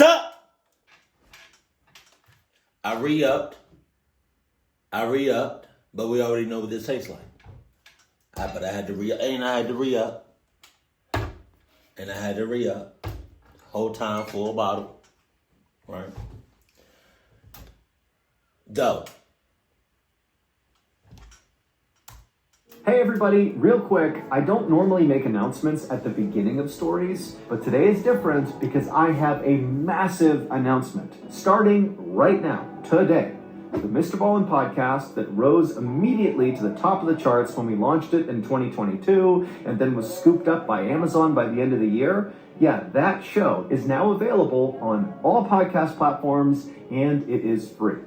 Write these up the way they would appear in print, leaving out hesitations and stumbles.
Sup? I re-upped, but we already know what this tastes like. But I had to re-up, and I had to re-up. Whole time, full bottle, right? Dope. Hey everybody, real quick, I don't normally make announcements at the beginning of stories, but today is different because I have a massive announcement. Starting right now, today, the Mr. Ballin podcast that rose immediately to the top of the charts when we launched it in 2022 and then was scooped up by Amazon by the end of the year. Yeah, that show is now available on all podcast platforms and it is free.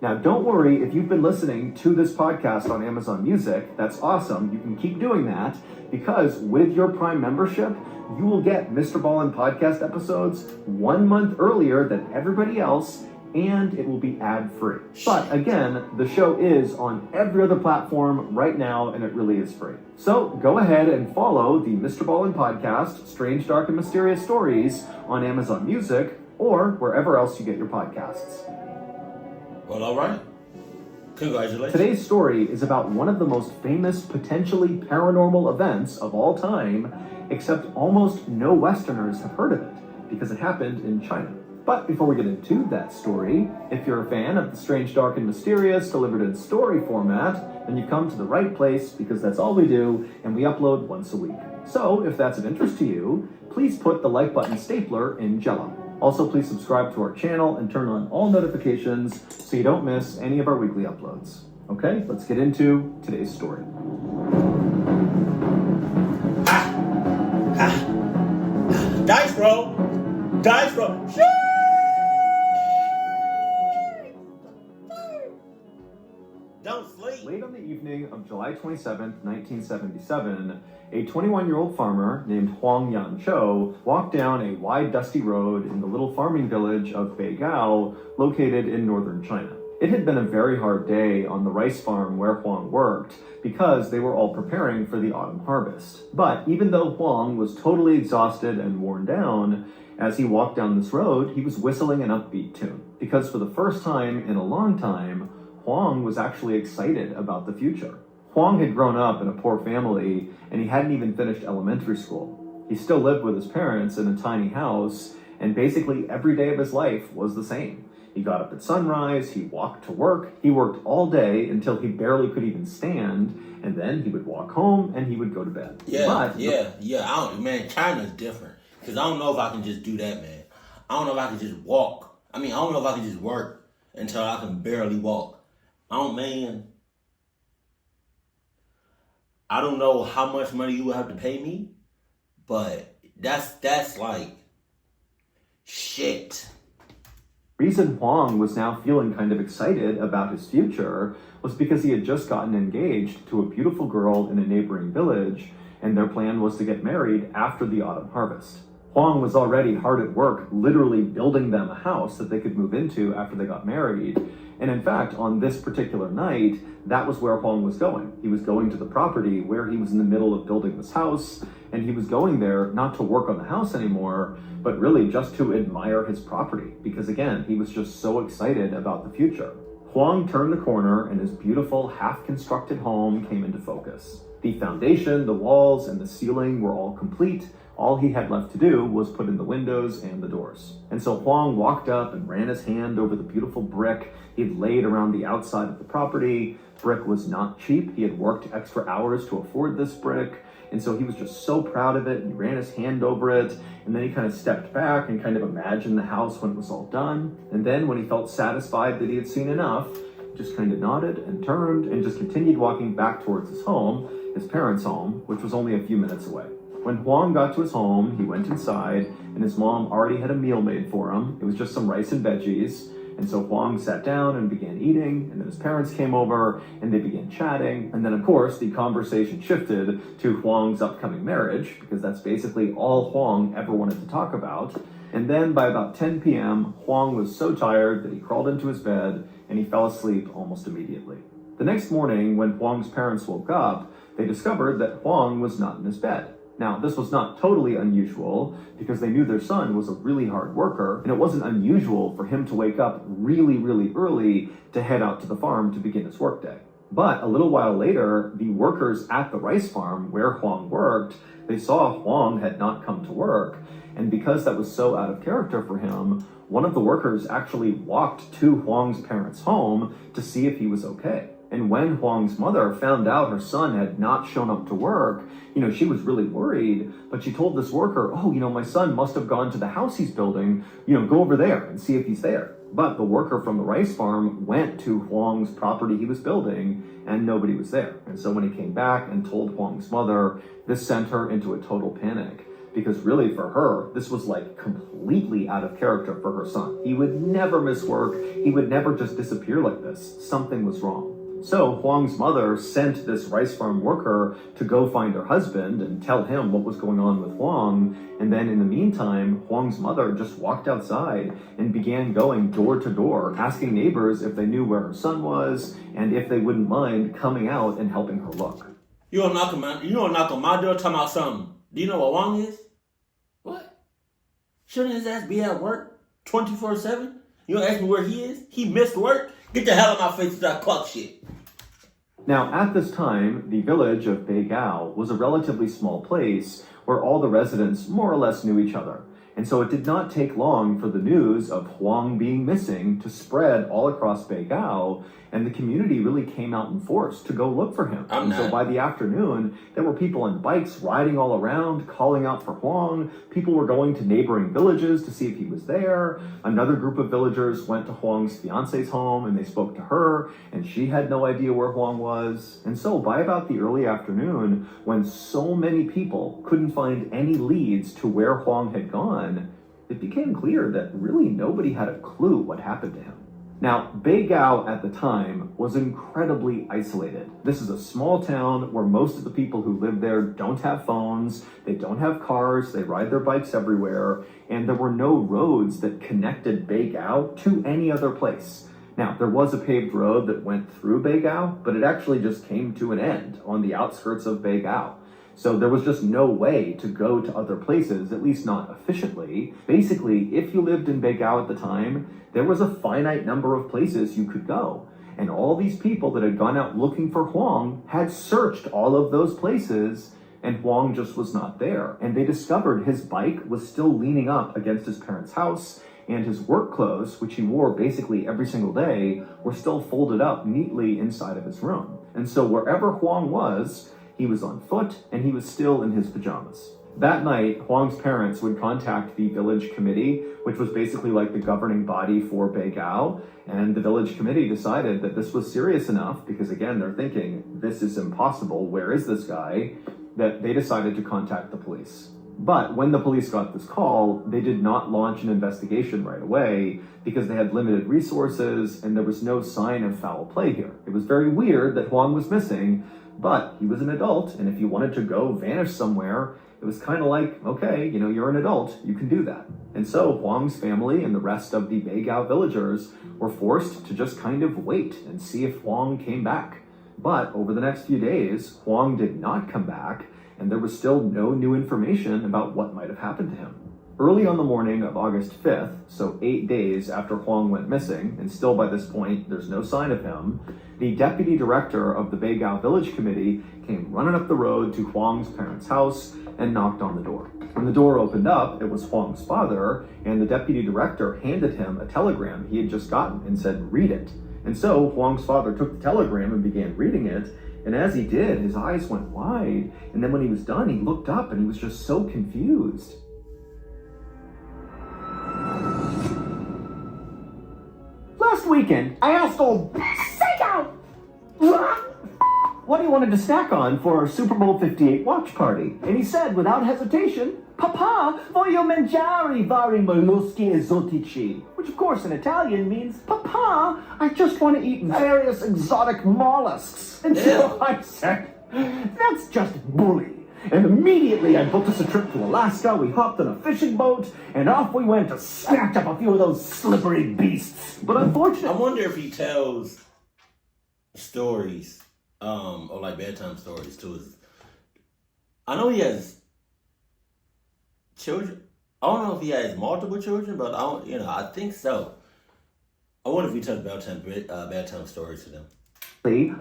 Now, don't worry if you've been listening to this podcast on Amazon Music. That's awesome. You can keep doing that because with your Prime membership, you will get Mr. Ballin podcast episodes 1 month earlier than everybody else, and it will be ad-free. But again, the show is on every other platform right now, and it really is free. So go ahead and follow the Mr. Ballin podcast, Strange, Dark, and Mysterious Stories on Amazon Music or wherever else you get your podcasts. Well, all right. Congratulations. Today's story is about one of the most famous, potentially paranormal events of all time, except almost no Westerners have heard of it because it happened in China. But before we get into that story, if you're a fan of the Strange, Dark, and Mysterious delivered in story format, then you've come to the right place because that's all we do, and we upload once a week. So if that's of interest to you, please put the like button stapler in Jello. Also, please subscribe to our channel and turn on all notifications so you don't miss any of our weekly uploads. Okay, let's get into today's story. Dice roll. Dice roll. Don't sleep. Late on the evening of July 27th, 1977, a 21-year-old farmer named Huang Yanqiu walked down a wide, dusty road in the little farming village of Beigao, located in northern China. It had been a very hard day on the rice farm where Huang worked because they were all preparing for the autumn harvest. But even though Huang was totally exhausted and worn down, as he walked down this road, he was whistling an upbeat tune. Because for the first time in a long time, Huang was actually excited about the future. Huang had grown up in a poor family, and he hadn't even finished elementary school. He still lived with his parents in a tiny house, and basically every day of his life was the same. He got up at sunrise, he walked to work, he worked all day until he barely could even stand, and then he would walk home and he would go to bed. Man, China's different. Because I don't know if I can just do that, man. I don't know if I can just walk. I don't know if I can just work until I can barely walk. I don't know how much money you will have to pay me, but that's like shit. Reason Huang was now feeling kind of excited about his future was because he had just gotten engaged to a beautiful girl in a neighboring village, and their plan was to get married after the autumn harvest. Huang was already hard at work, literally building them a house that they could move into after they got married. And in fact, on this particular night, that was where Huang was going. He was going to the property where he was in the middle of building this house, and he was going there not to work on the house anymore, but really just to admire his property, because again, he was just so excited about the future. Huang turned the corner and his beautiful half-constructed home came into focus. The foundation, the walls, and the ceiling were all complete. All he had left to do was put in the windows and the doors. And so Huang walked up and ran his hand over the beautiful brick he'd laid around the outside of the property. Brick was not cheap. He had worked extra hours to afford this brick. And so he was just so proud of it. He ran his hand over it. And then he kind of stepped back and kind of imagined the house when it was all done. And then when he felt satisfied that he had seen enough, he just kind of nodded and turned and just continued walking back towards his home, his parents' home, which was only a few minutes away. When Huang got to his home, he went inside, and his mom already had a meal made for him. It was just some rice and veggies. And so Huang sat down and began eating, and then his parents came over, and they began chatting. And then, of course, the conversation shifted to Huang's upcoming marriage, because that's basically all Huang ever wanted to talk about. And then by about 10 p.m., Huang was so tired that he crawled into his bed, and he fell asleep almost immediately. The next morning, when Huang's parents woke up, they discovered that Huang was not in his bed. Now, this was not totally unusual because they knew their son was a really hard worker, and it wasn't unusual for him to wake up really, really early to head out to the farm to begin his workday. But a little while later, the workers at the rice farm where Huang worked, they saw Huang had not come to work, and because that was so out of character for him, one of the workers actually walked to Huang's parents' home to see if he was okay. And when Huang's mother found out her son had not shown up to work, she was really worried, but she told this worker, my son must have gone to the house he's building, go over there and see if he's there. But the worker from the rice farm went to Huang's property he was building, and nobody was there. And so when he came back and told Huang's mother, this sent her into a total panic. Because really for her, this was like completely out of character for her son. He would never miss work. He would never just disappear like this. Something was wrong. So Huang's mother sent this rice farm worker to go find her husband and tell him what was going on with Huang. And then in the meantime, Huang's mother just walked outside and began going door to door, asking neighbors if they knew where her son was and if they wouldn't mind coming out and helping her look. You don't knock on my door talking about something. Do you know what Huang is? What? Shouldn't his ass be at work 24/7? You don't ask me where he is? He missed work? Get the hell out of my face with that clock shit. Now, at this time, the village of Beigao was a relatively small place where all the residents more or less knew each other. And so it did not take long for the news of Huang being missing to spread all across Beigao, and the community really came out in force to go look for him. So by the afternoon, there were people on bikes riding all around, calling out for Huang. People were going to neighboring villages to see if he was there. Another group of villagers went to Huang's fiance's home, and they spoke to her, and she had no idea where Huang was. And so by about the early afternoon, when so many people couldn't find any leads to where Huang had gone, it became clear that really nobody had a clue what happened to him. Now, Beigao at the time was incredibly isolated. This is a small town where most of the people who live there don't have phones, they don't have cars, they ride their bikes everywhere, and there were no roads that connected Beigao to any other place. Now, there was a paved road that went through Beigao, but it actually just came to an end on the outskirts of Beigao. So there was just no way to go to other places, at least not efficiently. Basically, if you lived in Beigao at the time, there was a finite number of places you could go. And all these people that had gone out looking for Huang had searched all of those places, and Huang just was not there. And they discovered his bike was still leaning up against his parents' house, and his work clothes, which he wore basically every single day, were still folded up neatly inside of his room. And so wherever Huang was, he was on foot, and he was still in his pajamas. That night, Huang's parents would contact the village committee, which was basically like the governing body for Beigao, and the village committee decided that this was serious enough, because again, they're thinking, this is impossible, where is this guy, that they decided to contact the police. But when the police got this call, they did not launch an investigation right away because they had limited resources and there was no sign of foul play here. It was very weird that Huang was missing, but he was an adult, and if you wanted to go vanish somewhere, it was kind of like, okay, you're an adult, you can do that. And so Huang's family and the rest of the Beigao villagers were forced to just kind of wait and see if Huang came back. But over the next few days, Huang did not come back, and there was still no new information about what might have happened to him. Early on the morning of August 5th, so 8 days after Huang went missing, and still by this point there's no sign of him, the deputy director of the Beigao Village Committee came running up the road to Huang's parents' house and knocked on the door. When the door opened up, it was Huang's father, and the deputy director handed him a telegram he had just gotten and said, "Read it." And so Huang's father took the telegram and began reading it, and as he did, his eyes went wide, and then when he was done, he looked up and he was just so confused. Last weekend, I asked old Psycho what he wanted to snack on for our Super Bowl 58 watch party. And he said, without hesitation, "Papà, voglio mangiare vari molluschi esotici," which of course in Italian means, "Papà, I just want to eat various exotic mollusks." And so I said, "That's just bully." And immediately I booked us a trip to Alaska, we hopped on a fishing boat, and off we went to snatch up a few of those slippery beasts. But unfortunately, I wonder if he tells stories, or like bedtime stories to his... I know he has children. I don't know if he has multiple children, but I think so. I wonder if he tells bedtime stories to them.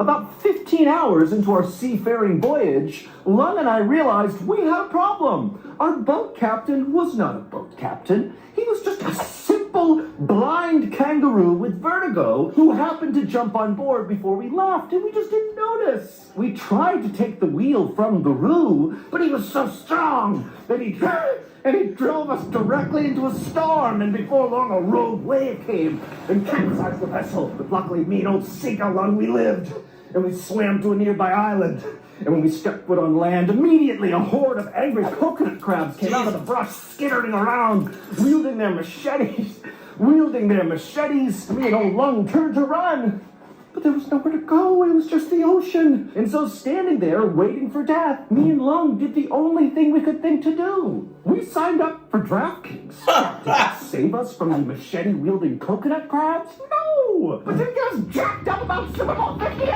About 15 hours into our seafaring voyage, Lung and I realized we had a problem. Our boat captain was not a boat captain. He was just a simple, blind kangaroo with vertigo who happened to jump on board before we left, and we just didn't notice. We tried to take the wheel from the roo, but he was so strong that he drove us directly into a storm, and before long a rogue wave came and capsized the vessel. But luckily me and old Sinker Lung, we lived, and we swam to a nearby island. And when we stepped foot on land, immediately a horde of angry coconut crabs came out of the brush, skittering around, wielding their machetes. Me and old Lung turned to run. But there was nowhere to go. It was just the ocean. And so standing there, waiting for death, me and Lung did the only thing we could think to do. We signed up for DraftKings. Did it save us from the machete-wielding coconut crabs? No! But did it get us jacked up about Super Bowl 58?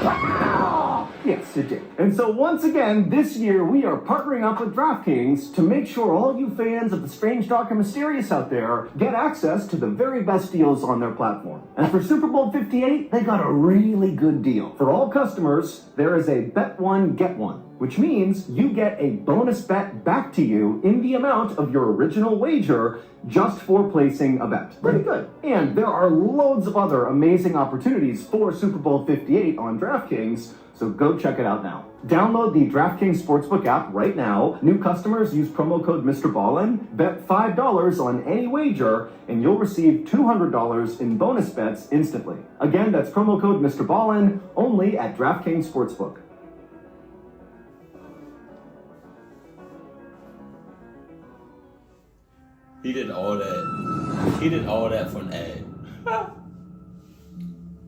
Wow! Yes, it did. And so once again, this year, we are partnering up with DraftKings to make sure all you fans of the strange, dark, and mysterious out there get access to the very best deals on their platform. And for Super Bowl 58, they got a really good deal. For all customers, there is a bet one, get one, which means you get a bonus bet back to you in the amount of your original wager just for placing a bet. Pretty good. And there are loads of other amazing opportunities for Super Bowl 58 on DraftKings, so go check it out now. Download the DraftKings Sportsbook app right now. New customers use promo code Mr. Ballin, bet $5 on any wager, and you'll receive $200 in bonus bets instantly. Again, that's promo code Mr. Ballin, only at DraftKings Sportsbook. He did all that for an ad.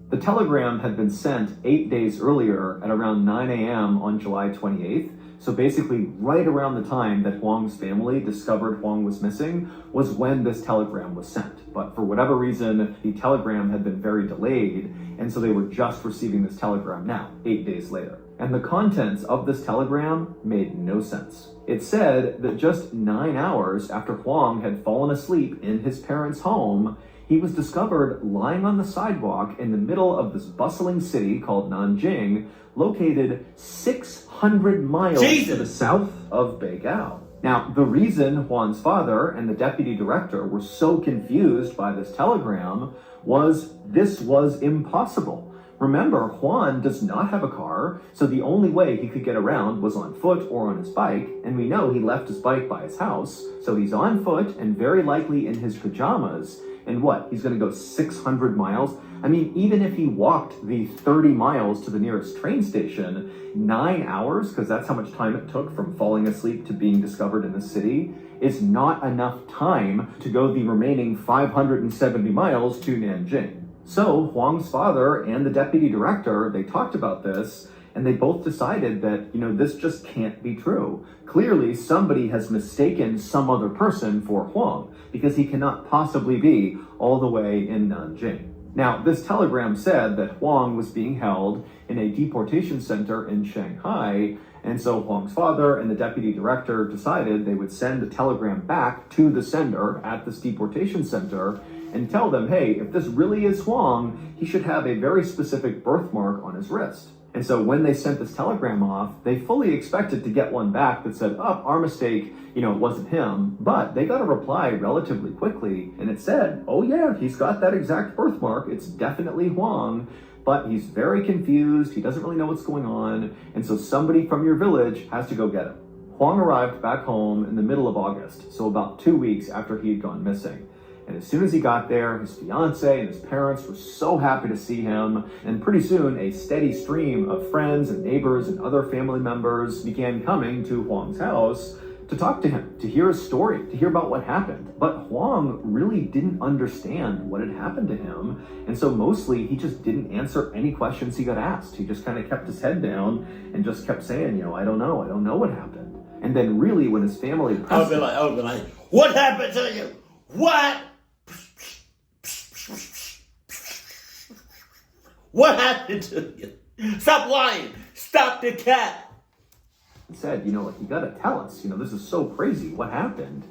The telegram had been sent 8 days earlier at around 9 a.m. on July 28th. So basically, right around the time that Huang's family discovered Huang was missing was when this telegram was sent. But for whatever reason, the telegram had been very delayed, and so they were just receiving this telegram now, 8 days later. And the contents of this telegram made no sense. It said that just 9 hours after Huang had fallen asleep in his parents' home, he was discovered lying on the sidewalk in the middle of this bustling city called Nanjing, located 600 miles to the south of Beigao. Now, the reason Huang's father and the deputy director were so confused by this telegram was this was impossible. Remember, Huang does not have a car, so the only way he could get around was on foot or on his bike, and we know he left his bike by his house, so he's on foot and very likely in his pajamas. And what, he's gonna go 600 miles? I mean, even if he walked the 30 miles to the nearest train station, 9 hours, because that's how much time it took from falling asleep to being discovered in the city, is not enough time to go the remaining 570 miles to Nanjing. So Huang's father and the deputy director, they talked about this, and they both decided that, this just can't be true. Clearly, somebody has mistaken some other person for Huang, because he cannot possibly be all the way in Nanjing. Now, this telegram said that Huang was being held in a deportation center in Shanghai, and so Huang's father and the deputy director decided they would send the telegram back to the sender at this deportation center and tell them, hey, if this really is Huang, he should have a very specific birthmark on his wrist. And so when they sent this telegram off, they fully expected to get one back that said, oh, our mistake, it wasn't him. But they got a reply relatively quickly, and it said, oh yeah, he's got that exact birthmark. It's definitely Huang, but he's very confused. He doesn't really know what's going on. And so somebody from your village has to go get him. Huang arrived back home in the middle of August, so about 2 weeks after he had gone missing. And as soon as he got there, his fiance and his parents were so happy to see him. And pretty soon, a steady stream of friends and neighbors and other family members began coming to Huang's house to talk to him, to hear his story, to hear about what happened. But Huang really didn't understand what had happened to him. And so mostly he just didn't answer any questions he got asked. He just kind of kept his head down and just kept saying, I don't know what happened. And then really when his family I would be like, what happened to you? What? What happened to you? Stop lying. Stop the cat. and said, you gotta tell us, this is so crazy, what happened?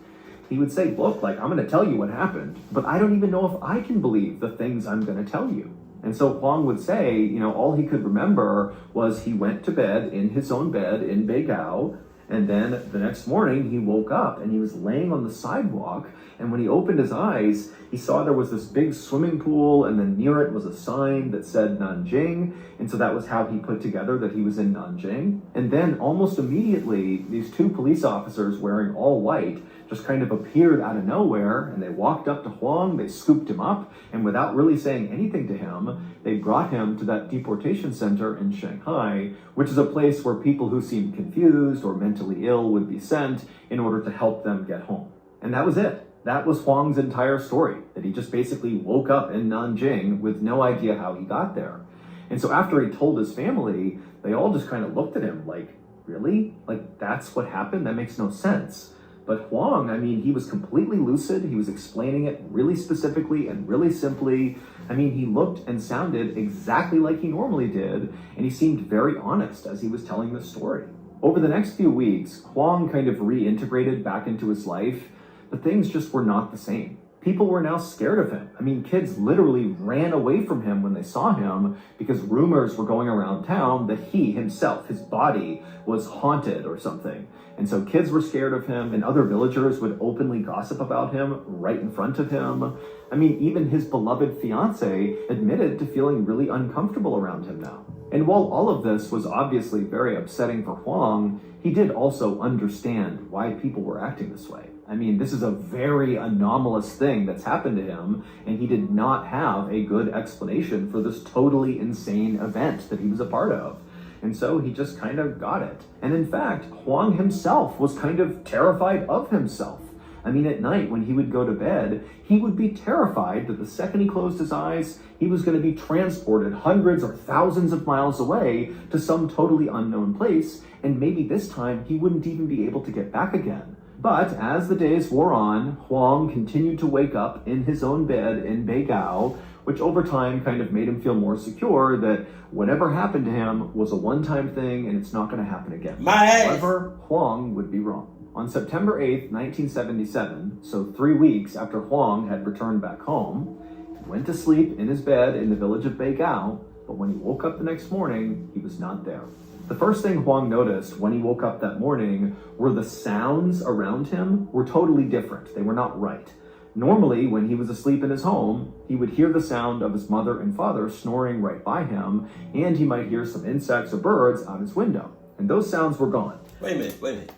He would say, look, I'm gonna tell you what happened, but I don't even know if I can believe the things I'm gonna tell you. And so Huang would say, all he could remember was he went to bed in his own bed in Beigao, and then the next morning he woke up and he was laying on the sidewalk, and when he opened his eyes, he saw there was this big swimming pool, and then near it was a sign that said Nanjing, and so that was how he put together that he was in Nanjing. And then almost immediately, these two police officers wearing all white just kind of appeared out of nowhere, and they walked up to Huang, they scooped him up, and without really saying anything to him, they brought him to that deportation center in Shanghai, which is a place where people who seemed confused or mentally ill would be sent in order to help them get home. And that was it. That was Huang's entire story, that he just basically woke up in Nanjing with no idea how he got there. And so after he told his family, they all just kind of looked at him like, really? That's what happened? That makes no sense. But Huang, he was completely lucid. He was explaining it really specifically and really simply. He looked and sounded exactly like he normally did, and he seemed very honest as he was telling the story. Over the next few weeks, Huang kind of reintegrated back into his life, but things just were not the same. People were now scared of him. Kids literally ran away from him when they saw him because rumors were going around town that he himself, his body, was haunted or something. And so kids were scared of him, and other villagers would openly gossip about him right in front of him. Even his beloved fiance admitted to feeling really uncomfortable around him now. And while all of this was obviously very upsetting for Huang, he did also understand why people were acting this way. This is a very anomalous thing that's happened to him, and he did not have a good explanation for this totally insane event that he was a part of. And so he just kind of got it. And in fact, Huang himself was kind of terrified of himself. At night when he would go to bed, he would be terrified that the second he closed his eyes, he was going to be transported hundreds or thousands of miles away to some totally unknown place, and maybe this time he wouldn't even be able to get back again. But as the days wore on, Huang continued to wake up in his own bed in Beigao, which over time kind of made him feel more secure that whatever happened to him was a one-time thing and it's not going to happen again. However, Huang would be wrong. On September 8th, 1977, so 3 weeks after Huang had returned back home, he went to sleep in his bed in the village of Beigao, but when he woke up the next morning, he was not there. The first thing Huang noticed when he woke up that morning were the sounds around him were totally different. They were not right. Normally, when he was asleep in his home, he would hear the sound of his mother and father snoring right by him, and he might hear some insects or birds out his window. And those sounds were gone. Wait a minute.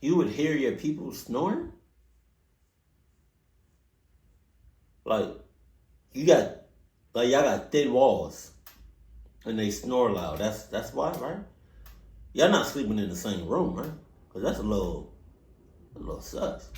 You would hear your people snoring? Y'all got thin walls, and they snore loud. That's why, right? Y'all not sleeping in the same room, right? Because that's a little sus.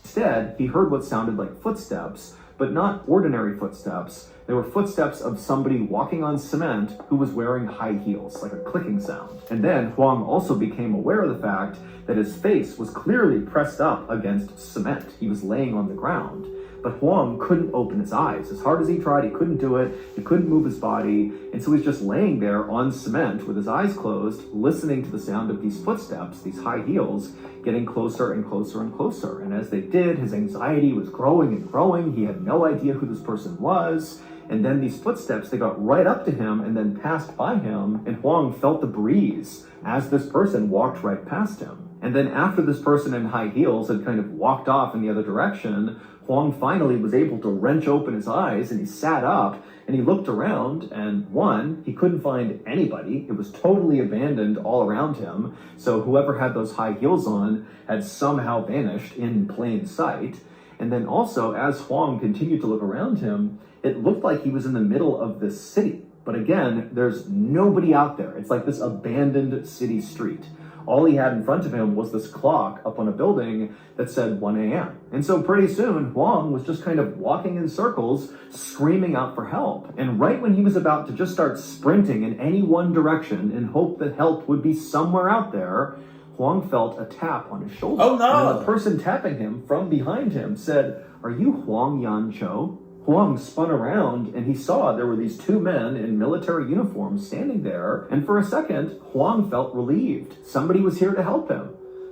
Instead, he heard what sounded like footsteps, but not ordinary footsteps. They were footsteps of somebody walking on cement who was wearing high heels, like a clicking sound. And then Huang also became aware of the fact that his face was clearly pressed up against cement. He was laying on the ground. But Huang couldn't open his eyes. As hard as he tried, he couldn't do it. He couldn't move his body. And so he's just laying there on cement with his eyes closed, listening to the sound of these footsteps, these high heels, getting closer and closer and closer. And as they did, his anxiety was growing and growing. He had no idea who this person was. And then these footsteps, they got right up to him and then passed by him. And Huang felt the breeze as this person walked right past him. And then after this person in high heels had kind of walked off in the other direction, Huang finally was able to wrench open his eyes, and he sat up and he looked around, and one, he couldn't find anybody. It was totally abandoned all around him. So whoever had those high heels on had somehow vanished in plain sight. And then also, as Huang continued to look around him, it looked like he was in the middle of this city. But again, there's nobody out there. It's like this abandoned city street. All he had in front of him was this clock up on a building that said 1 a.m. And so pretty soon, Huang was just kind of walking in circles, screaming out for help. And right when he was about to just start sprinting in any one direction in hope that help would be somewhere out there, Huang felt a tap on his shoulder. Oh no! And the person tapping him from behind him said, "Are you Huang Yan Cho?" Huang spun around and he saw there were these two men in military uniforms standing there, and for a second, Huang felt relieved. Somebody was here to help him.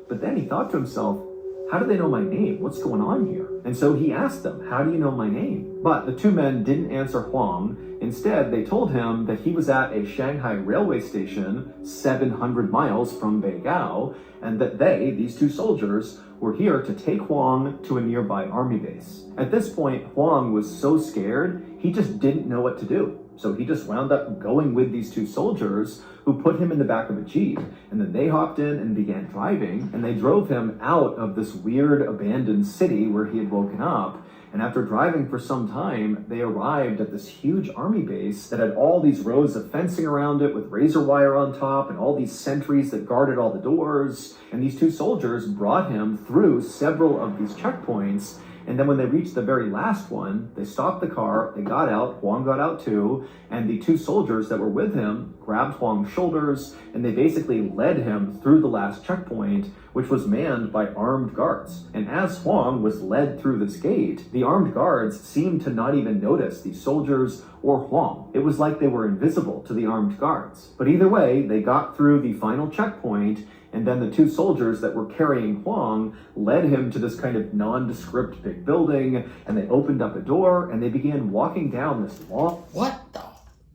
But then he thought to himself, how do they know my name? What's going on here? And so he asked them, how do you know my name? But the two men didn't answer Huang. Instead, they told him that he was at a Shanghai railway station 700 miles from Beigao, and that they, these two soldiers, were here to take Huang to a nearby army base. At this point, Huang was so scared, he just didn't know what to do. So he just wound up going with these two soldiers who put him in the back of a Jeep. And then they hopped in and began driving, and they drove him out of this weird abandoned city where he had woken up. And after driving for some time, they arrived at this huge army base that had all these rows of fencing around it with razor wire on top and all these sentries that guarded all the doors. And these two soldiers brought him through several of these checkpoints. And then when they reached the very last one, they stopped the car, they got out, Huang got out too, and the two soldiers that were with him grabbed Huang's shoulders, and they basically led him through the last checkpoint, which was manned by armed guards. And as Huang was led through this gate, the armed guards seemed to not even notice these soldiers or Huang. It was like they were invisible to the armed guards. But either way, they got through the final checkpoint, and then the two soldiers that were carrying Huang led him to this kind of nondescript big building, and they opened up a door, and they began walking down this long... What the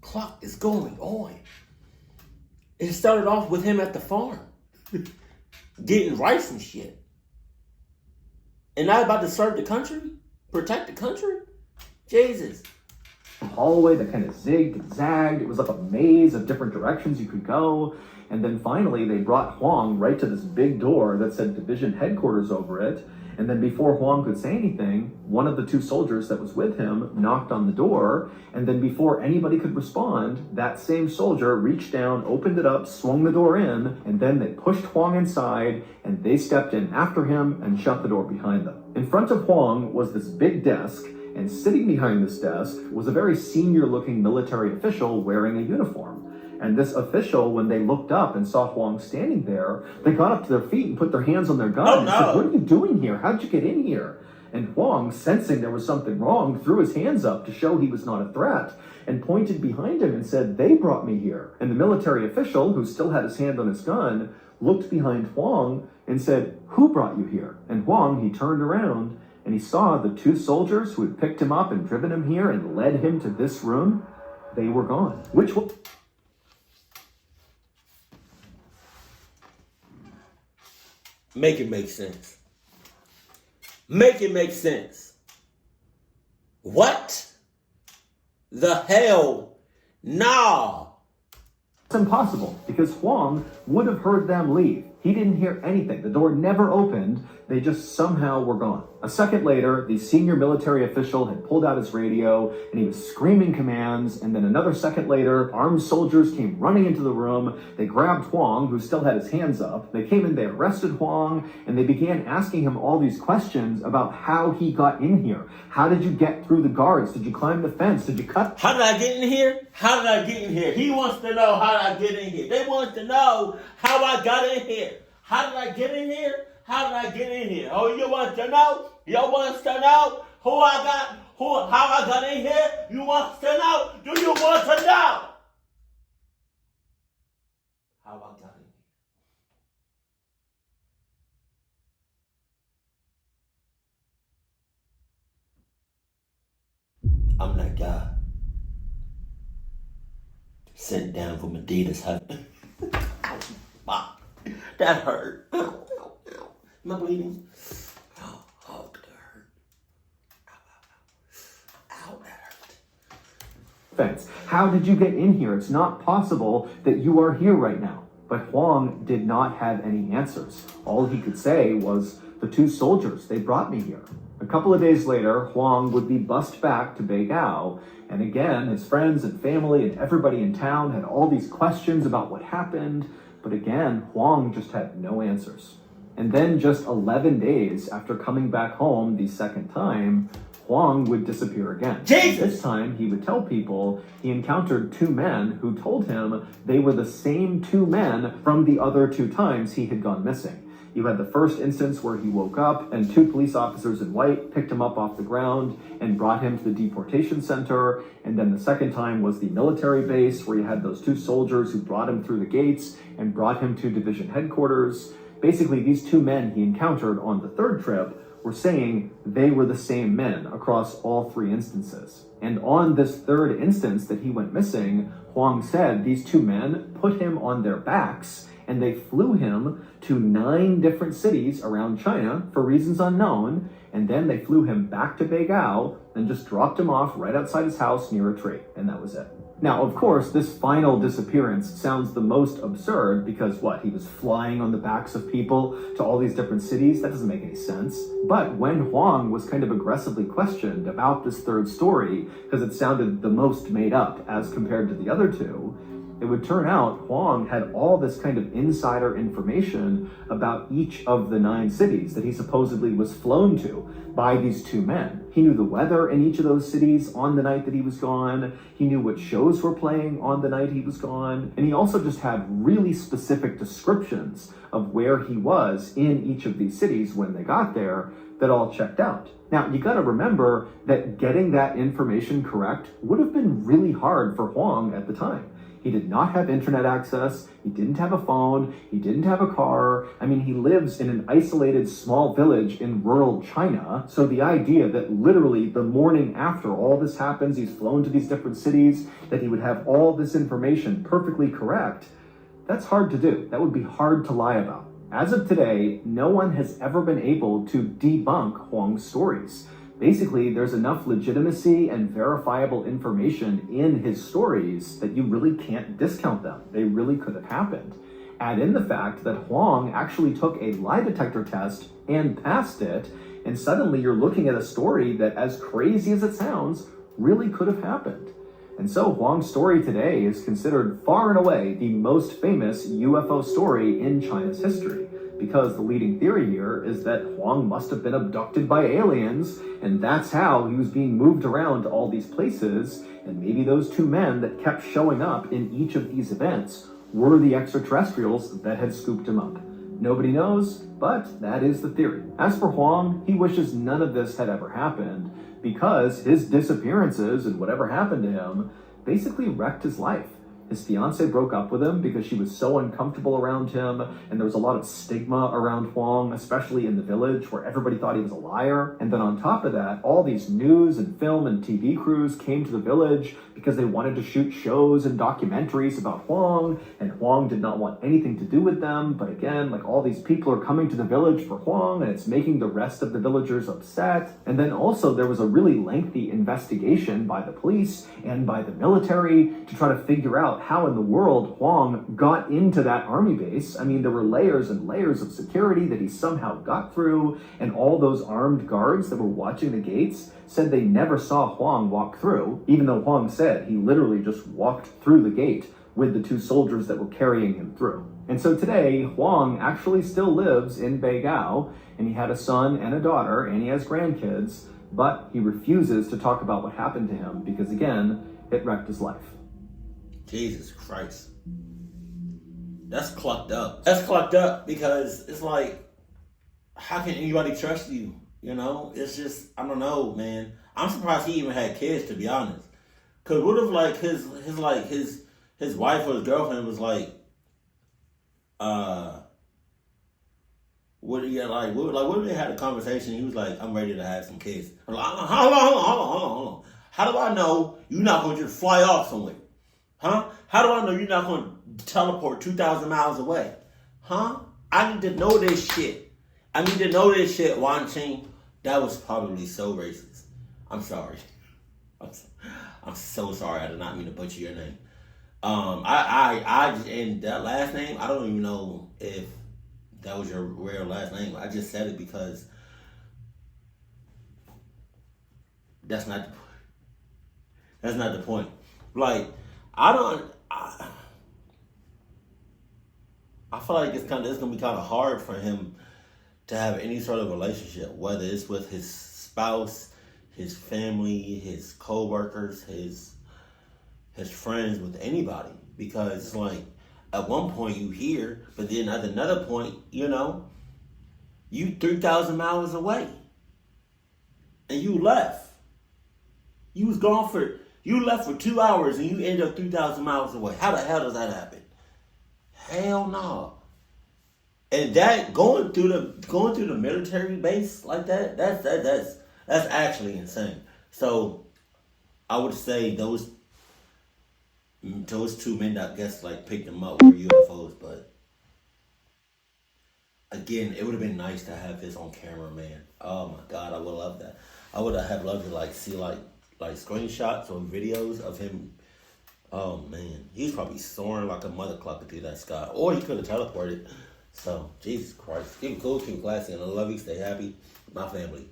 fuck is going on? It started off with him at the farm, getting rice and shit. And now about to serve the country? Protect the country? Jesus. Hallway that kind of zigged and zagged. It was like a maze of different directions you could go. And then finally, they brought Huang right to this big door that said division headquarters over it. And then before Huang could say anything, one of the two soldiers that was with him knocked on the door. And then before anybody could respond, that same soldier reached down, opened it up, swung the door in, and then they pushed Huang inside, and they stepped in after him and shut the door behind them. In front of Huang was this big desk, and sitting behind this desk was a very senior-looking military official wearing a uniform. And this official, when they looked up and saw Huang standing there, they got up to their feet and put their hands on their guns and said, what are you doing here? How'd you get in here? And Huang, sensing there was something wrong, threw his hands up to show he was not a threat and pointed behind him and said, they brought me here. And the military official, who still had his hand on his gun, looked behind Huang and said, who brought you here? And Huang, he turned around and he saw the two soldiers who had picked him up and driven him here and led him to this room. They were gone. Which one? Make it make sense. Make it make sense. What the hell? Nah. It's impossible because Huang would have heard them leave. He didn't hear anything. The door never opened. They just somehow were gone. A second later, the senior military official had pulled out his radio and he was screaming commands. And then another second later, armed soldiers came running into the room. They grabbed Huang, who still had his hands up. They came in, they arrested Huang, and they began asking him all these questions about how he got in here. How did you get through the guards? Did you climb the fence? Did you cut? How did I get in here? How did I get in here? He wants to know how did I get in here. They want to know how I got in here. How did I get in here? How did I get in here? Oh, you want to know? You want to know how I got in here? You want to know? Do you want to know how I got in here? I'm that guy sent down from Adidas heaven. Fuck. That hurt. Ow, ow, ow. Am I bleeding? Oh, that hurt. Ow, that hurt. Fence. How did you get in here? It's not possible that you are here right now. But Huang did not have any answers. All he could say was, the two soldiers, they brought me here. A couple of days later, Huang would be bussed back to Beigao, and again, his friends and family and everybody in town had all these questions about what happened, but again, Huang just had no answers. And then just 11 days after coming back home the second time, Huang would disappear again. Jesus! This time, he would tell people he encountered two men who told him they were the same two men from the other two times he had gone missing. You had the first instance where he woke up and 2 police officers in white picked him up off the ground and brought him to the deportation center. And then the second time was the military base where you had those 2 soldiers who brought him through the gates and brought him to division headquarters. Basically, these 2 men he encountered on the 3rd trip were saying they were the same men across all 3 instances. And on this 3rd instance that he went missing, Huang said these 2 men put him on their backs and they flew him to 9 different cities around China for reasons unknown, and then they flew him back to Beigao and just dropped him off right outside his house near a tree, and that was it. Now, of course, this final disappearance sounds the most absurd because he was flying on the backs of people to all these different cities? That doesn't make any sense. But when Huang was kind of aggressively questioned about this 3rd story, because it sounded the most made up as compared to the other 2, it would turn out Huang had all this kind of insider information about each of the 9 cities that he supposedly was flown to by these 2 men. He knew the weather in each of those cities on the night that he was gone. He knew what shows were playing on the night he was gone. And he also just had really specific descriptions of where he was in each of these cities when they got there that all checked out. Now, you gotta remember that getting that information correct would have been really hard for Huang at the time. He did not have internet access, he didn't have a phone, he didn't have a car. I mean, he lives in an isolated small village in rural China. So the idea that literally the morning after all this happens, he's flown to these different cities, that he would have all this information perfectly correct, that's hard to do. That would be hard to lie about. As of today, no one has ever been able to debunk Huang's stories. Basically, there's enough legitimacy and verifiable information in his stories that you really can't discount them. They really could have happened. Add in the fact that Huang actually took a lie detector test and passed it, and suddenly you're looking at a story that, as crazy as it sounds, really could have happened. And so Huang's story today is considered far and away the most famous UFO story in China's history, because the leading theory here is that Huang must have been abducted by aliens, and that's how he was being moved around to all these places, and maybe those 2 men that kept showing up in each of these events were the extraterrestrials that had scooped him up. Nobody knows, but that is the theory. As for Huang, he wishes none of this had ever happened, because his disappearances and whatever happened to him basically wrecked his life. His fiance broke up with him because she was so uncomfortable around him, and there was a lot of stigma around Huang, especially in the village where everybody thought he was a liar. And then on top of that, all these news and film and TV crews came to the village because they wanted to shoot shows and documentaries about Huang, and Huang did not want anything to do with them. But again, all these people are coming to the village for Huang, and it's making the rest of the villagers upset. And then also there was a really lengthy investigation by the police and by the military to try to figure out how in the world Huang got into that army base. I mean, there were layers and layers of security that he somehow got through, and all those armed guards that were watching the gates said they never saw Huang walk through, even though Huang said he literally just walked through the gate with the 2 soldiers that were carrying him through. And so today, Huang actually still lives in Beigao, and he had a son and a daughter, and he has grandkids, but he refuses to talk about what happened to him because, again, it wrecked his life. Jesus Christ. That's clucked up. That's clucked up because it's how can anybody trust you? You know, it's just, I don't know, man. I'm surprised he even had kids, to be honest. Cause what if his wife or his girlfriend was what if they had a conversation? He was like, I'm ready to have some kids. I'm like, hold on. How do I know you're not going to just fly off somewhere? Huh? How do I know you're not going to teleport 2,000 miles away? Huh? I need to know this shit. Wan Ching. That was probably so racist. I'm sorry. I'm so sorry. I did not mean to butcher your name. And that last name, I don't even know if that was your real last name. I just said it because that's not the point. I feel like it's gonna be kind of hard for him to have any sort of relationship, whether it's with his spouse, his family, his co-workers, his friends, with anybody, because at one point you hear, but then at another point, You 3,000 miles away. And you left. You was gone you left for 2 hours and you ended up 3,000 miles away. How the hell does that happen? Hell no. And that going through the military base like that's actually insane. So I would say those two men, I guess, like picked them up were UFOs, but again, it would have been nice to have his on camera, man. Oh my God, I would love that. I would have loved to like see like screenshots or videos of him. Oh man, he's probably soaring like a mother clucker through that sky, or he could have teleported. So Jesus Christ, keep it cool, keep it classy, and I love you. Stay happy, my family.